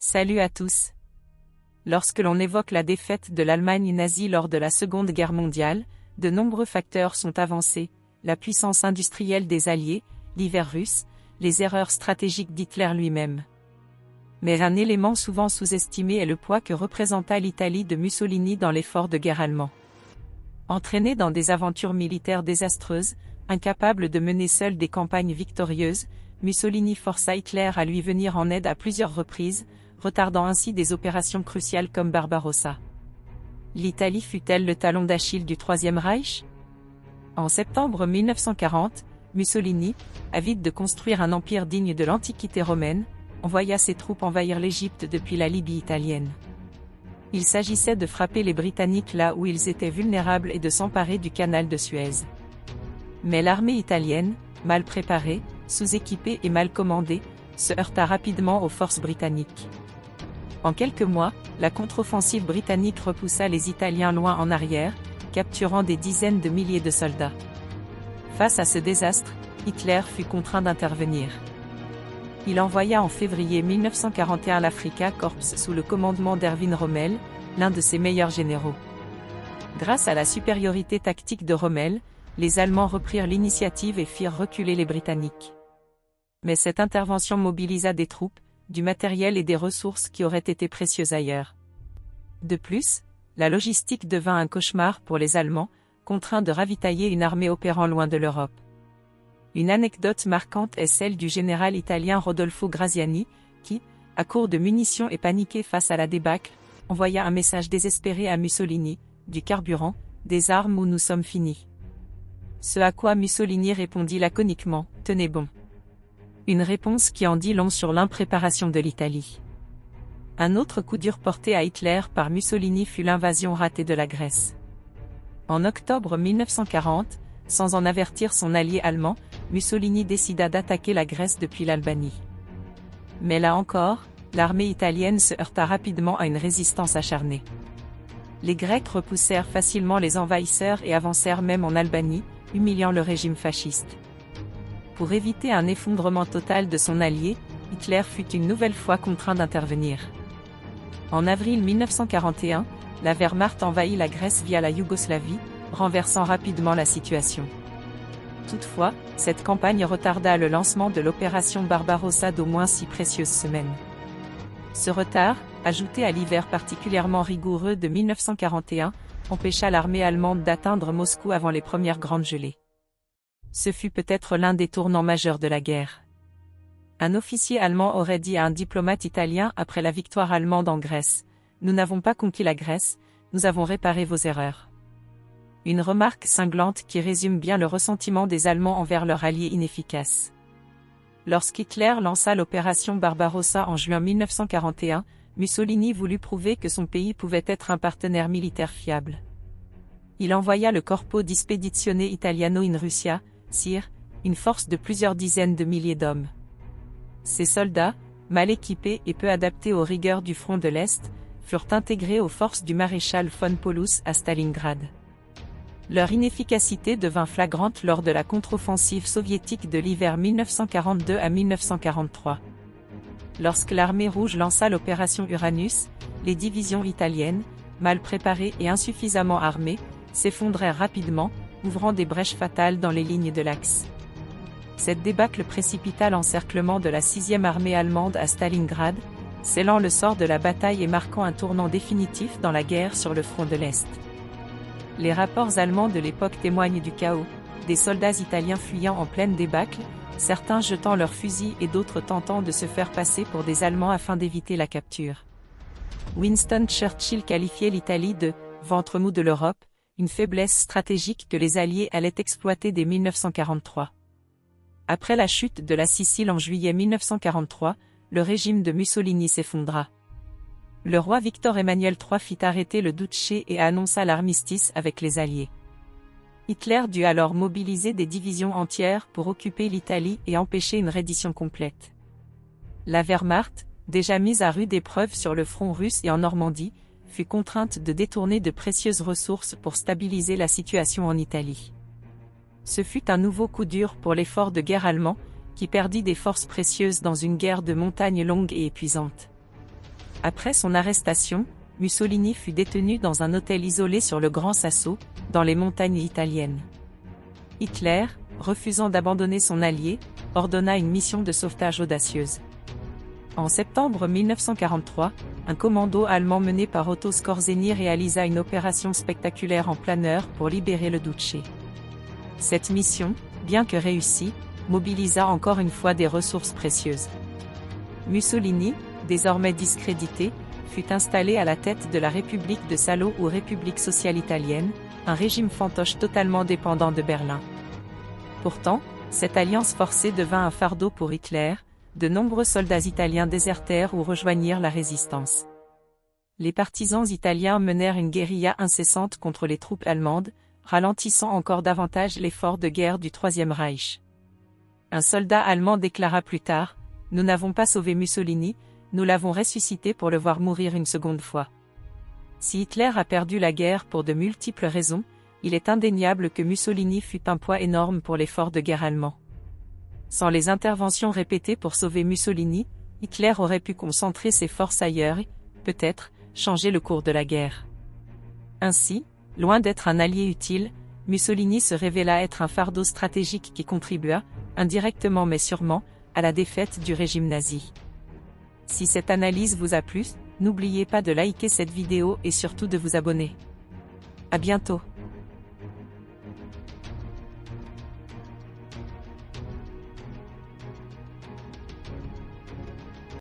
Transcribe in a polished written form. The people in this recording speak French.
Salut à tous. Lorsque l'on évoque la défaite de l'Allemagne nazie lors de la Seconde Guerre mondiale, de nombreux facteurs sont avancés, la puissance industrielle des Alliés, l'hiver russe, les erreurs stratégiques d'Hitler lui-même. Mais un élément souvent sous-estimé est le poids que représenta l'Italie de Mussolini dans l'effort de guerre allemand. Entraîné dans des aventures militaires désastreuses, incapable de mener seul des campagnes victorieuses, Mussolini força Hitler à lui venir en aide à plusieurs reprises, retardant ainsi des opérations cruciales comme Barbarossa. L'Italie fut-elle le talon d'Achille du Troisième Reich? En septembre 1940, Mussolini, avide de construire un empire digne de l'Antiquité romaine, envoya ses troupes envahir l'Égypte depuis la Libye italienne. Il s'agissait de frapper les Britanniques là où ils étaient vulnérables et de s'emparer du canal de Suez. Mais l'armée italienne, mal préparée, sous-équipée et mal commandée, se heurta rapidement aux forces britanniques. En quelques mois, la contre-offensive britannique repoussa les Italiens loin en arrière, capturant des dizaines de milliers de soldats. Face à ce désastre, Hitler fut contraint d'intervenir. Il envoya en février 1941 l'Afrika Korps sous le commandement d'Erwin Rommel, l'un de ses meilleurs généraux. Grâce à la supériorité tactique de Rommel, les Allemands reprirent l'initiative et firent reculer les Britanniques. Mais cette intervention mobilisa des troupes, du matériel et des ressources qui auraient été précieuses ailleurs. De plus, la logistique devint un cauchemar pour les Allemands, contraints de ravitailler une armée opérant loin de l'Europe. Une anecdote marquante est celle du général italien Rodolfo Graziani, qui, à court de munitions et paniqué face à la débâcle, envoya un message désespéré à Mussolini, du carburant, des armes ou nous sommes finis. Ce à quoi Mussolini répondit laconiquement, tenez bon. Une réponse qui en dit long sur l'impréparation de l'Italie. Un autre coup dur porté à Hitler par Mussolini fut l'invasion ratée de la Grèce. En octobre 1940, sans en avertir son allié allemand, Mussolini décida d'attaquer la Grèce depuis l'Albanie. Mais là encore, l'armée italienne se heurta rapidement à une résistance acharnée. Les Grecs repoussèrent facilement les envahisseurs et avancèrent même en Albanie, humiliant le régime fasciste. Pour éviter un effondrement total de son allié, Hitler fut une nouvelle fois contraint d'intervenir. En avril 1941, la Wehrmacht envahit la Grèce via la Yougoslavie, renversant rapidement la situation. Toutefois, cette campagne retarda le lancement de l'opération Barbarossa d'au moins 6 précieuses semaines. Ce retard, ajouté à l'hiver particulièrement rigoureux de 1941, empêcha l'armée allemande d'atteindre Moscou avant les premières grandes gelées. Ce fut peut-être l'un des tournants majeurs de la guerre. Un officier allemand aurait dit à un diplomate italien après la victoire allemande en Grèce: « Nous n'avons pas conquis la Grèce, nous avons réparé vos erreurs. » Une remarque cinglante qui résume bien le ressentiment des Allemands envers leur allié inefficace. Lorsqu'Hitler lança l'opération Barbarossa en juin 1941, Mussolini voulut prouver que son pays pouvait être un partenaire militaire fiable. Il envoya le Corpo di Spedizione Italiano in Russia, CIR, une force de plusieurs dizaines de milliers d'hommes. Ces soldats, mal équipés et peu adaptés aux rigueurs du front de l'Est, furent intégrés aux forces du maréchal von Paulus à Stalingrad. Leur inefficacité devint flagrante lors de la contre-offensive soviétique de l'hiver 1942 à 1943. Lorsque l'armée rouge lança l'opération Uranus, les divisions italiennes, mal préparées et insuffisamment armées, s'effondraient rapidement, ouvrant des brèches fatales dans les lignes de l'Axe. Cette débâcle précipita l'encerclement de la 6e armée allemande à Stalingrad, scellant le sort de la bataille et marquant un tournant définitif dans la guerre sur le front de l'Est. Les rapports allemands de l'époque témoignent du chaos, des soldats italiens fuyant en pleine débâcle, certains jetant leurs fusils et d'autres tentant de se faire passer pour des Allemands afin d'éviter la capture. Winston Churchill qualifiait l'Italie de « ventre mou de l'Europe », une faiblesse stratégique que les Alliés allaient exploiter dès 1943. Après la chute de la Sicile en juillet 1943, le régime de Mussolini s'effondra. Le roi Victor Emmanuel III fit arrêter le Duce et annonça l'armistice avec les Alliés. Hitler dut alors mobiliser des divisions entières pour occuper l'Italie et empêcher une reddition complète. La Wehrmacht, déjà mise à rude épreuve sur le front russe et en Normandie, fut contrainte de détourner de précieuses ressources pour stabiliser la situation en Italie. Ce fut un nouveau coup dur pour l'effort de guerre allemand, qui perdit des forces précieuses dans une guerre de montagne longue et épuisante. Après son arrestation, Mussolini fut détenu dans un hôtel isolé sur le Grand Sasso, dans les montagnes italiennes. Hitler, refusant d'abandonner son allié, ordonna une mission de sauvetage audacieuse. En septembre 1943, un commando allemand mené par Otto Skorzeny réalisa une opération spectaculaire en planeur pour libérer le Duce. Cette mission, bien que réussie, mobilisa encore une fois des ressources précieuses. Mussolini, désormais discrédité, fut installé à la tête de la République de Salo ou République sociale italienne, un régime fantoche totalement dépendant de Berlin. Pourtant, cette alliance forcée devint un fardeau pour Hitler, de nombreux soldats italiens désertèrent ou rejoignirent la résistance. Les partisans italiens menèrent une guérilla incessante contre les troupes allemandes, ralentissant encore davantage l'effort de guerre du Troisième Reich. Un soldat allemand déclara plus tard : « Nous n'avons pas sauvé Mussolini, nous l'avons ressuscité pour le voir mourir une seconde fois. » Si Hitler a perdu la guerre pour de multiples raisons, il est indéniable que Mussolini fut un poids énorme pour l'effort de guerre allemand. Sans les interventions répétées pour sauver Mussolini, Hitler aurait pu concentrer ses forces ailleurs et, peut-être, changer le cours de la guerre. Ainsi, loin d'être un allié utile, Mussolini se révéla être un fardeau stratégique qui contribua, indirectement mais sûrement, à la défaite du régime nazi. Si cette analyse vous a plu, n'oubliez pas de liker cette vidéo et surtout de vous abonner. À bientôt.